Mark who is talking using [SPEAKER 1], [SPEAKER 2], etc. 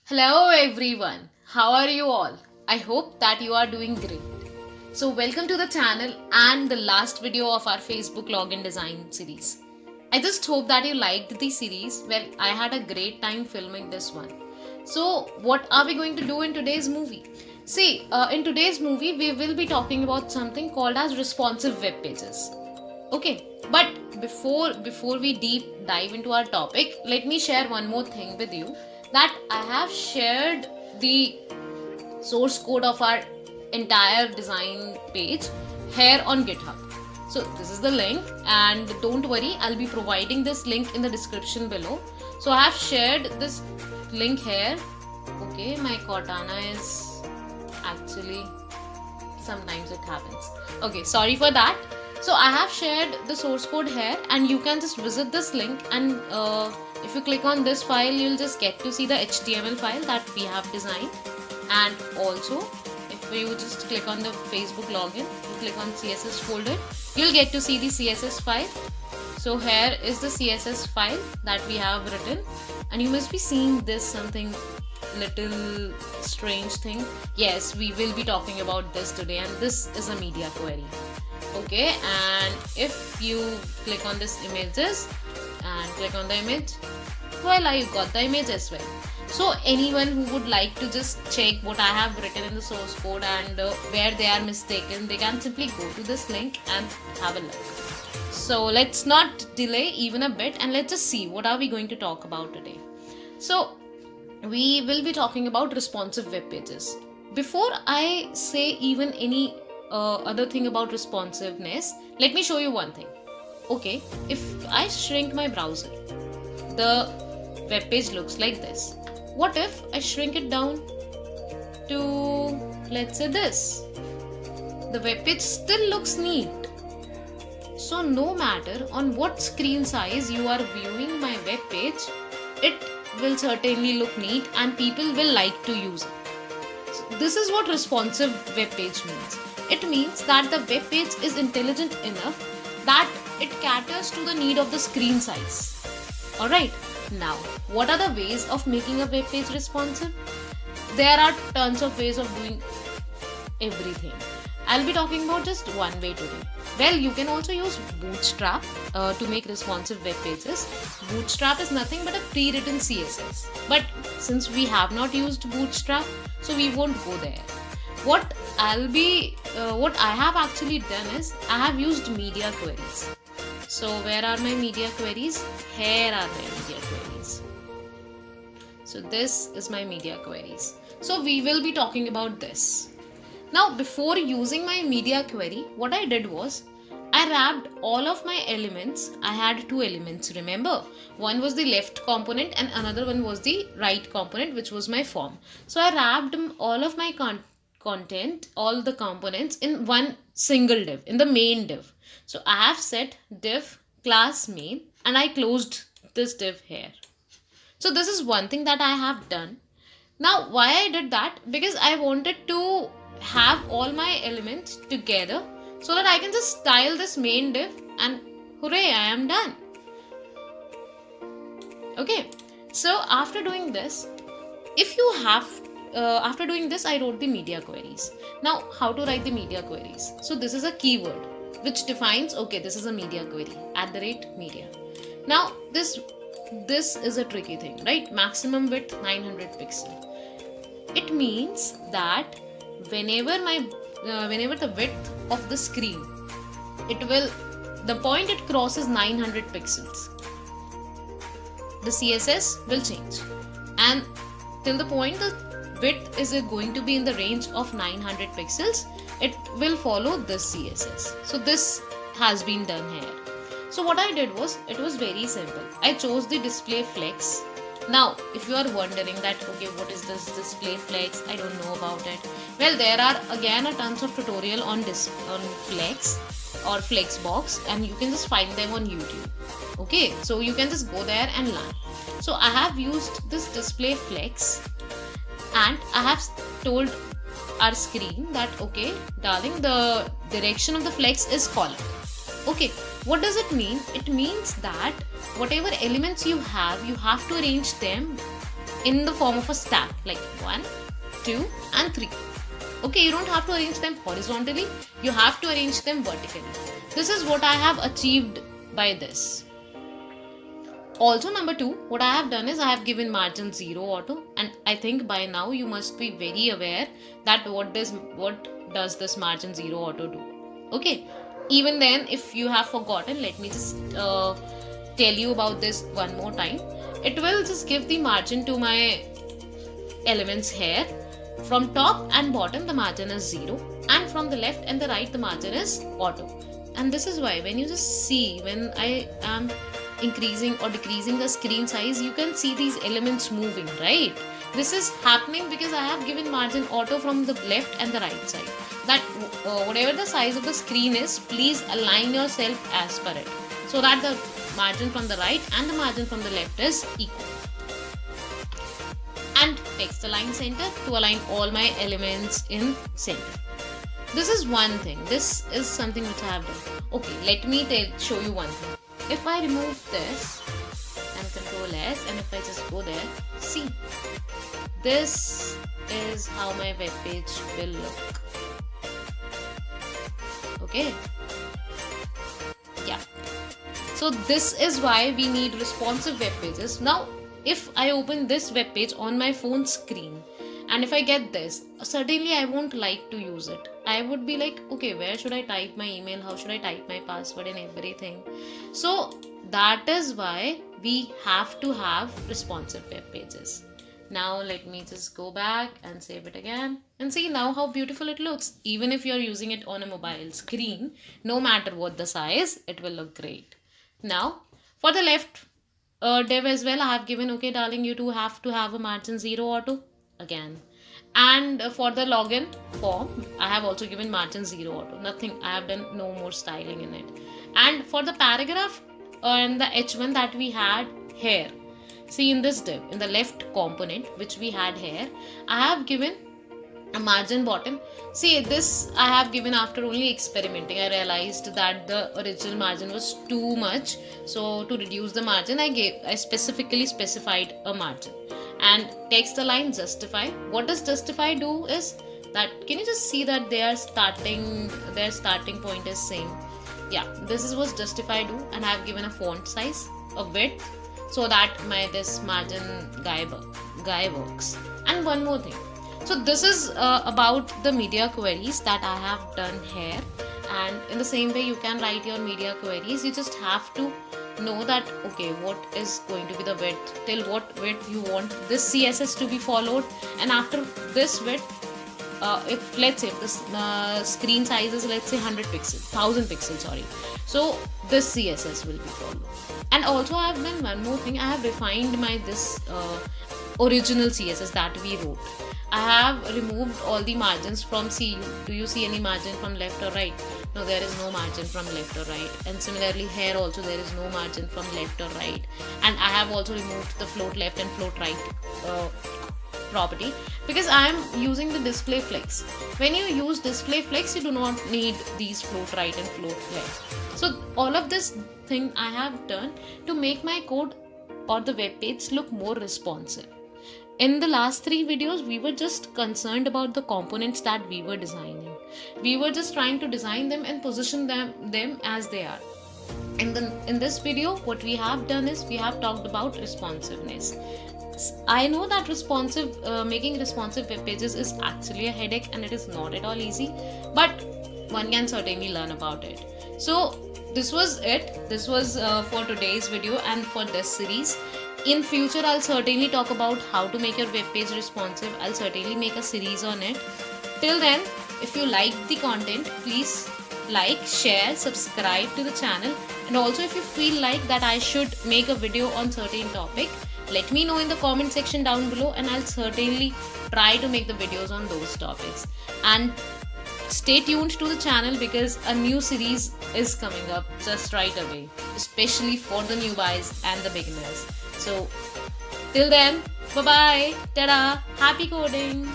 [SPEAKER 1] Hello everyone, how are you all? I hope that you are doing great. So, welcome to the channel and the last video of our Facebook login design series. I just hope that you liked the series. Well, I had a great time filming this one. So, what are we going to do in today's movie? See, in today's movie, we will be talking about something called as responsive web pages. Okay, but before we deep dive into our topic, let me share one more thing with you that I have shared the source code of our entire design page here on GitHub. So this is the link, and don't worry, I'll be providing this link in the description below. So I have shared this link here. Okay, my Cortana is actually sometimes it happens. Okay, sorry for that. So I have shared the source code here, and you can just visit this link, and if you click on this file, you'll just get to see the HTML file that we have designed. And also, if you just click on the Facebook login, you click on CSS folder, you'll get to see the CSS file. So here is the CSS file that we have written, and you must be seeing this something little strange thing. Yes, we will be talking about this today, and this is a media query. Okay, and if you click on this images and click on the image, well, I got the image as well. So anyone who would like to just check what I have written in the source code and where they are mistaken, they can simply go to this link and have a look. So let's not delay even a bit, and let's just see what are we going to talk about today. So we will be talking about responsive web pages. Before I say even any other thing about responsiveness, let me show you one thing. Okay, if I shrink my browser, the web page looks like this. What if I shrink it down to, let's say, this? The web page still looks neat. So no matter on what screen size you are viewing my web page, it will certainly look neat and people will like to use it. So this is what responsive web page means. It means that the web page is intelligent enough that it caters to the need of the screen size. Alright, now what are the ways of making a web page responsive? There are tons of ways of doing everything. I'll be talking about just one way today. Well, you can also use Bootstrap to make responsive web pages. Bootstrap is nothing but a pre-written CSS. But since we have not used Bootstrap, so we won't go there. What I have actually done is I have used media queries. So where are my media queries? Here are my media queries. So this is my media queries. So we will be talking about this. Now, before using my media query, what I did was I wrapped all of my elements. I had two elements, remember? One was the left component and another one was the right component, which was my form. So I wrapped all of my content, all the components in one single div, in the main div. So I have set div class main and I closed this div here. So this is one thing that I have done. Now, why I did that? Because I wanted to have all my elements together so that I can just style this main div and hooray, I am done. Okay, so after doing this, after doing this, I wrote the media queries. Now, how to write the media queries? So this is a keyword which defines, okay, this is a media query, @media. Now, this is a tricky thing, right? Maximum width 900 pixel. It means that whenever the width of the screen, the point it crosses 900 pixels, the CSS will change, and till the point the width is going to be in the range of 900 pixels, it will follow this CSS. So this has been done here. So what I did was, it was very simple. I chose the display flex. Now, if you are wondering that, okay, what is this display flex? I don't know about it. Well, there are again a tons of tutorial on flex or flexbox, and you can just find them on YouTube. Okay, so you can just go there and learn. So I have used this display flex, and I have told our screen that, okay, darling, the direction of the flex is column. Okay, what does it mean? It means that whatever elements you have to arrange them in the form of a stack, like 1, 2 and 3. Okay, you don't have to arrange them horizontally, you have to arrange them vertically. This is what I have achieved by this. Also, number 2, what I have done is I have given margin 0 auto, and I think by now you must be very aware that what does this margin 0 auto do. Okay, even then, if you have forgotten, let me just tell you about this one more time. It will just give the margin to my elements here. From top and bottom the margin is 0, and from the left and the right the margin is auto. And this is why when you just see, when I am increasing or decreasing the screen size, you can see these elements moving, right? This is happening because I have given margin auto from the left and the right side. That whatever the size of the screen is, please align yourself as per it, so that the margin from the right and the margin from the left is equal. And text align center to align all my elements in center. This is one thing. This is something which I have done. Okay, let me show you one thing. If I remove this and Control S, and if I just go there, see, this is how my web page will look. Okay, yeah. So this is why we need responsive web pages. Now, if I open this web page on my phone screen, and if I get this, certainly I won't like to use it. I would be like, okay, where should I type my email? How should I type my password and everything? So that is why we have to have responsive web pages. Now let me just go back and save it again, and see now how beautiful it looks. Even if you're using it on a mobile screen, no matter what the size, it will look great. Now for the left div as well, I have given, okay darling, you do have to have a margin 0 auto again. And for the login form, I have also given margin 0 auto. Nothing, I have done no more styling in it. And for the paragraph and the H1 that we had here, see in this div, in the left component which we had here, I have given a margin bottom. See, this I have given after only experimenting. I realized that the original margin was too much. So to reduce the margin, I specifically specified a margin. And text align justify. What does justify do is that, can you just see that their starting point is same. Yeah, this is what justify do, and I have given a font size, a width, so that my this margin guy works. And one more thing. So this is about the media queries that I have done here, and in the same way you can write your media queries. You just have to know that, okay, what is going to be the width, till what width you want this CSS to be followed, and after this width, if let's say this screen size is, let's say 100 pixels, 1000 pixels, sorry, so this CSS will be followed. And also I have done one more thing. I have refined my this original CSS that we wrote. I have removed all the margins from, see, do you see any margin from left or right? No, there is no margin from left or right. And similarly here also there is no margin from left or right. And I have also removed the float left and float right property, because I am using the display flex. When you use display flex, you do not need these float right and float left. So all of this thing I have done to make my code or the web page look more responsive. In the last 3 videos, we were just concerned about the components that we were designing. We were just trying to design them and position them as they are. And then in this video, what we have done is we have talked about responsiveness. I know that making responsive web pages is actually a headache, and it is not at all easy, but one can certainly learn about it. So this was it. This was for today's video and for this series. In future, I'll certainly talk about how to make your web page responsive. I'll certainly make a series on it. Till then, if you like the content, please like, share, subscribe to the channel. And also, if you feel like that I should make a video on certain topic, let me know in the comment section down below, and I'll certainly try to make the videos on those topics. And stay tuned to the channel, because a new series is coming up just right away, especially for the newbies and the beginners. So till then, bye bye, tada, happy coding.